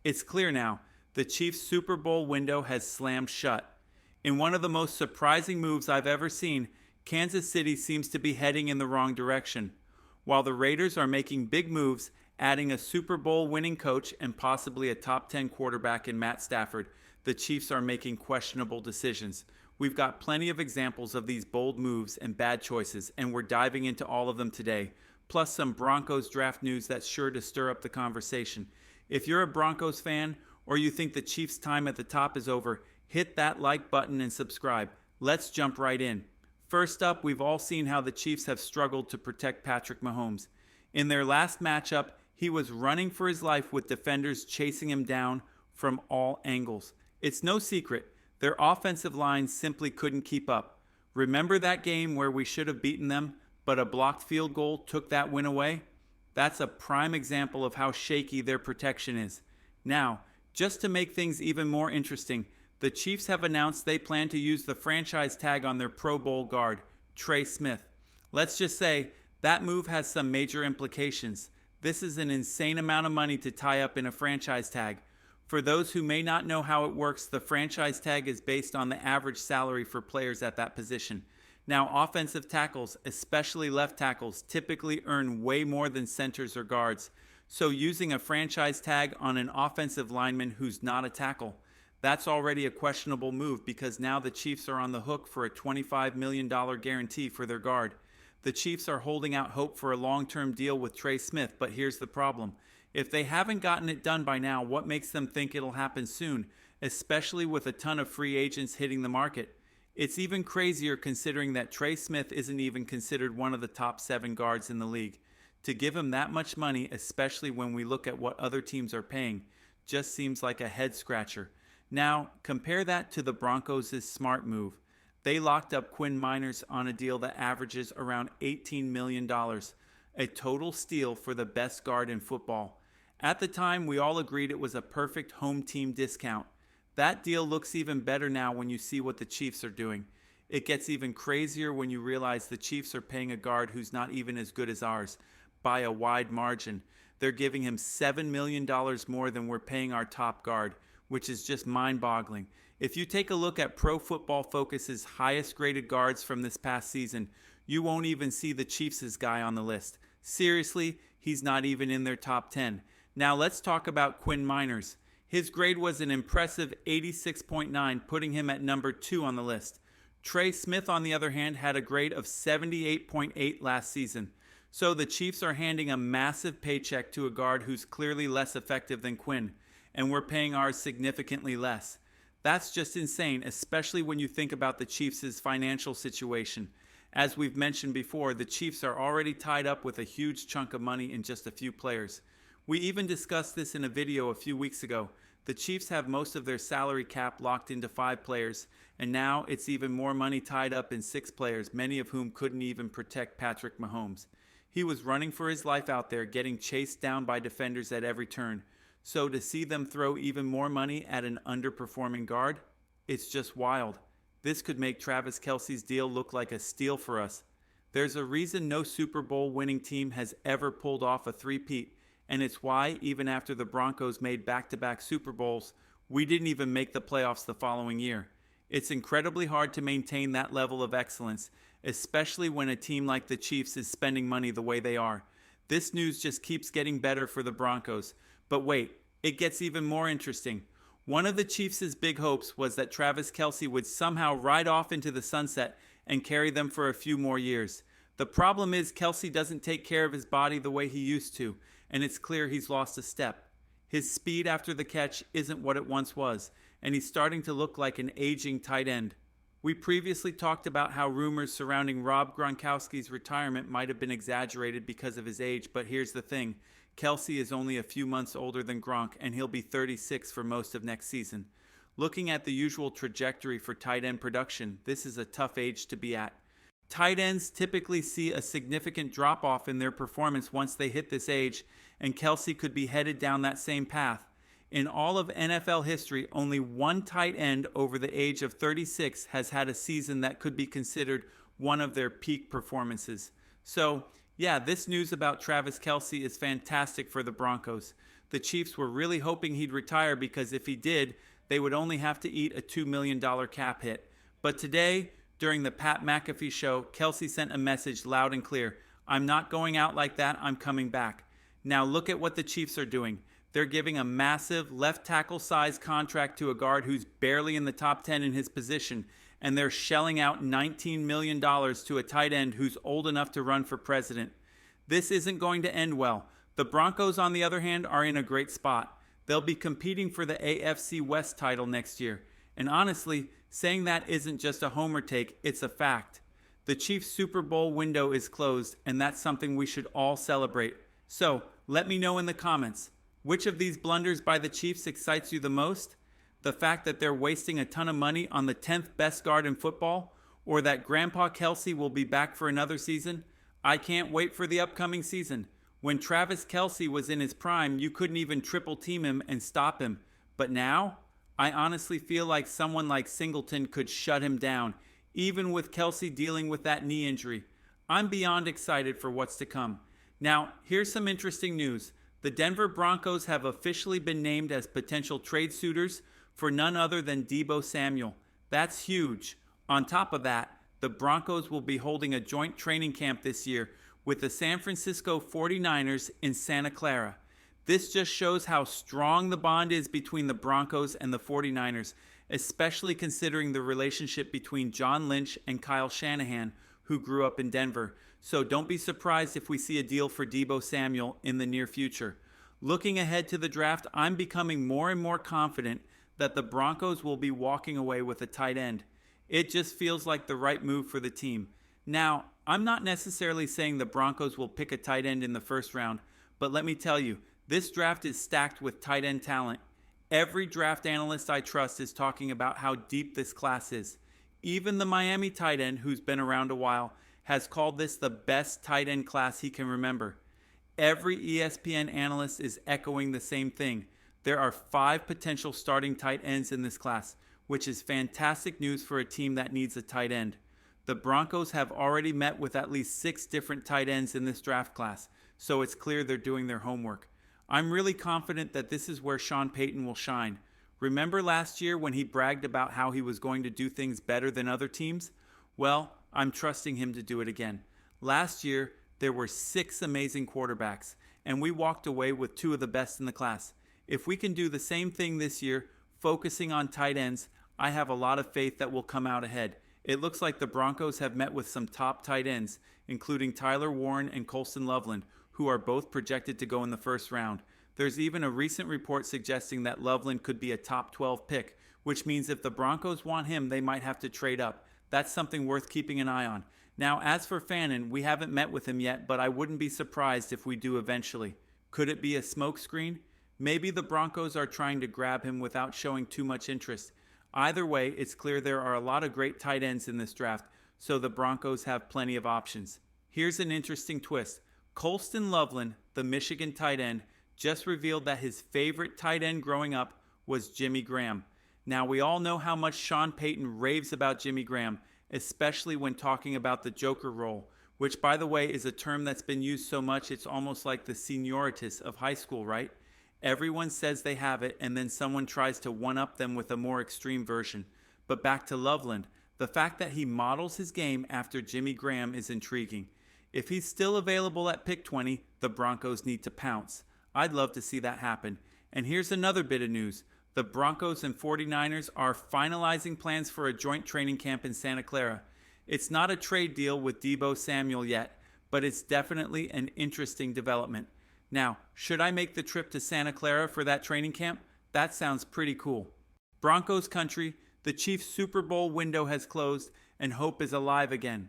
It's clear now, the Chiefs' Super Bowl window has slammed shut. In one of the most surprising moves I've ever seen, Kansas City seems to be heading in the wrong direction. While the Raiders are making big moves, adding a Super Bowl winning coach and possibly a top 10 quarterback in Matt Stafford, the Chiefs are making questionable decisions. We've got plenty of examples of these bold moves and bad choices, and we're diving into all of them today, plus some Broncos draft news that's sure to stir up the conversation. If you're a Broncos fan, or you think the Chiefs' time at the top is over, hit that like button and subscribe. Let's jump right in. First up, we've all seen how the Chiefs have struggled to protect Patrick Mahomes. In their last matchup, he was running for his life with defenders chasing him down from all angles. It's no secret, their offensive line simply couldn't keep up. Remember that game where we should have beaten them, but a blocked field goal took that win away? That's a prime example of how shaky their protection is. Now, just to make things even more interesting, the Chiefs have announced they plan to use the franchise tag on their Pro Bowl guard, Trey Smith. Let's just say that move has some major implications. This is an insane amount of money to tie up in a franchise tag. For those who may not know how it works, the franchise tag is based on the average salary for players at that position. Now, offensive tackles, especially left tackles, typically earn way more than centers or guards. So using a franchise tag on an offensive lineman who's not a tackle, that's already a questionable move because now the Chiefs are on the hook for a $25 million guarantee for their guard. The Chiefs are holding out hope for a long-term deal with Trey Smith, but here's the problem. If they haven't gotten it done by now, what makes them think it'll happen soon, especially with a ton of free agents hitting the market? It's even crazier considering that Trey Smith isn't even considered one of the top 7 guards in the league. To give him that much money, especially when we look at what other teams are paying, just seems like a head-scratcher. Now, compare that to the Broncos' smart move. They locked up Quinn Miners on a deal that averages around $18 million, a total steal for the best guard in football. At the time, we all agreed it was a perfect home team discount. That deal looks even better now when you see what the Chiefs are doing. It gets even crazier when you realize the Chiefs are paying a guard who's not even as good as ours, by a wide margin. They're giving him $7 million more than we're paying our top guard, which is just mind-boggling. If you take a look at Pro Football Focus's highest-graded guards from this past season, you won't even see the Chiefs' guy on the list. Seriously, he's not even in their top 10. Now let's talk about Quinn Miners. His grade was an impressive 86.9, putting him at number 2 on the list. Trey Smith, on the other hand, had a grade of 78.8 last season. So the Chiefs are handing a massive paycheck to a guard who's clearly less effective than Quinn, and we're paying ours significantly less. That's just insane, especially when you think about the Chiefs' financial situation. As we've mentioned before, the Chiefs are already tied up with a huge chunk of money in just a few players. We even discussed this in a video a few weeks ago. The Chiefs have most of their salary cap locked into 5 players, and now it's even more money tied up in 6 players, many of whom couldn't even protect Patrick Mahomes. He was running for his life out there, getting chased down by defenders at every turn. So to see them throw even more money at an underperforming guard, it's just wild. This could make Travis Kelce's deal look like a steal for us. There's a reason no Super Bowl winning team has ever pulled off a three-peat, and it's why, even after the Broncos made back-to-back Super Bowls, we didn't even make the playoffs the following year. It's incredibly hard to maintain that level of excellence, especially when a team like the Chiefs is spending money the way they are. This news just keeps getting better for the Broncos. But wait, it gets even more interesting. One of the Chiefs' big hopes was that Travis Kelce would somehow ride off into the sunset and carry them for a few more years. The problem is Kelce doesn't take care of his body the way he used to, and it's clear he's lost a step. His speed after the catch isn't what it once was, and he's starting to look like an aging tight end. We previously talked about how rumors surrounding Rob Gronkowski's retirement might have been exaggerated because of his age, but here's the thing. Kelce is only a few months older than Gronk, and he'll be 36 for most of next season. Looking at the usual trajectory for tight end production, this is a tough age to be at. Tight ends typically see a significant drop-off in their performance once they hit this age, and Kelce could be headed down that same path. In all of NFL history, only one tight end over the age of 36 has had a season that could be considered one of their peak performances. So, yeah, this news about Travis Kelce is fantastic for the Broncos. the Chiefs were really hoping he'd retire because if he did, they would only have to eat a $2 million cap hit. But today, during the Pat McAfee show, Kelsey sent a message loud and clear. I'm not going out like that, I'm coming back. Now look at what the Chiefs are doing. They're giving a massive left tackle size contract to a guard who's barely in the top 10 in his position, and they're shelling out $19 million to a tight end who's old enough to run for president. This isn't going to end well. The Broncos, on the other hand, are in a great spot. They'll be competing for the AFC West title next year. And honestly, saying that isn't just a homer take, it's a fact. The Chiefs' Super Bowl window is closed, and that's something we should all celebrate. So, let me know in the comments, which of these blunders by the Chiefs excites you the most? The fact that they're wasting a ton of money on the 10th best guard in football? Or that Grandpa Kelsey will be back for another season? I can't wait for the upcoming season. When Travis Kelsey was in his prime, you couldn't even triple team him and stop him. But now, I honestly feel like someone like Singleton could shut him down, even with Kelsey dealing with that knee injury. I'm beyond excited for what's to come. Now, here's some interesting news. The Denver Broncos have officially been named as potential trade suitors for none other than Deebo Samuel. That's huge. On top of that, the Broncos will be holding a joint training camp this year with the San Francisco 49ers in Santa Clara. This just shows how strong the bond is between the Broncos and the 49ers, especially considering the relationship between John Lynch and Kyle Shanahan, who grew up in Denver. So don't be surprised if we see a deal for Deebo Samuel in the near future. Looking ahead to the draft, I'm becoming more and more confident that the Broncos will be walking away with a tight end. It just feels like the right move for the team. Now, I'm not necessarily saying the Broncos will pick a tight end in the first round, but let me tell you, this draft is stacked with tight end talent. Every draft analyst I trust is talking about how deep this class is. Even the Miami tight end, who's been around a while, has called this the best tight end class he can remember. Every ESPN analyst is echoing the same thing. There are 5 potential starting tight ends in this class, which is fantastic news for a team that needs a tight end. The Broncos have already met with at least 6 different tight ends in this draft class, so it's clear they're doing their homework. I'm really confident that this is where Sean Payton will shine. Remember last year when he bragged about how he was going to do things better than other teams? Well, I'm trusting him to do it again. Last year, there were 6 amazing quarterbacks, and we walked away with 2 of the best in the class. If we can do the same thing this year, focusing on tight ends, I have a lot of faith that we'll come out ahead. It looks like the Broncos have met with some top tight ends, including Tyler Warren and Colston Loveland, who are both projected to go in the first round. There's even a recent report suggesting that Loveland could be a top 12 pick, which means if the Broncos want him, they might have to trade up. That's something worth keeping an eye on. Now, as for Fannin, we haven't met with him yet, but I wouldn't be surprised if we do eventually. Could it be a smokescreen? Maybe the Broncos are trying to grab him without showing too much interest. Either way, it's clear there are a lot of great tight ends in this draft, so the Broncos have plenty of options. Here's an interesting twist. Colston Loveland, the Michigan tight end, just revealed that his favorite tight end growing up was Jimmy Graham. Now, we all know how much Sean Payton raves about Jimmy Graham, especially when talking about the Joker role, which, by the way, is a term that's been used so much it's almost like the senioritis of high school, right? Everyone says they have it, and then someone tries to one-up them with a more extreme version. But back to Loveland, the fact that he models his game after Jimmy Graham is intriguing. If he's still available at pick 20, the Broncos need to pounce. I'd love to see that happen. And here's another bit of news. The Broncos and 49ers are finalizing plans for a joint training camp in Santa Clara. It's not a trade deal with Deebo Samuel yet, but it's definitely an interesting development. Now, should I make the trip to Santa Clara for that training camp? That sounds pretty cool. Broncos country, the Chiefs' Super Bowl window has closed, and hope is alive again.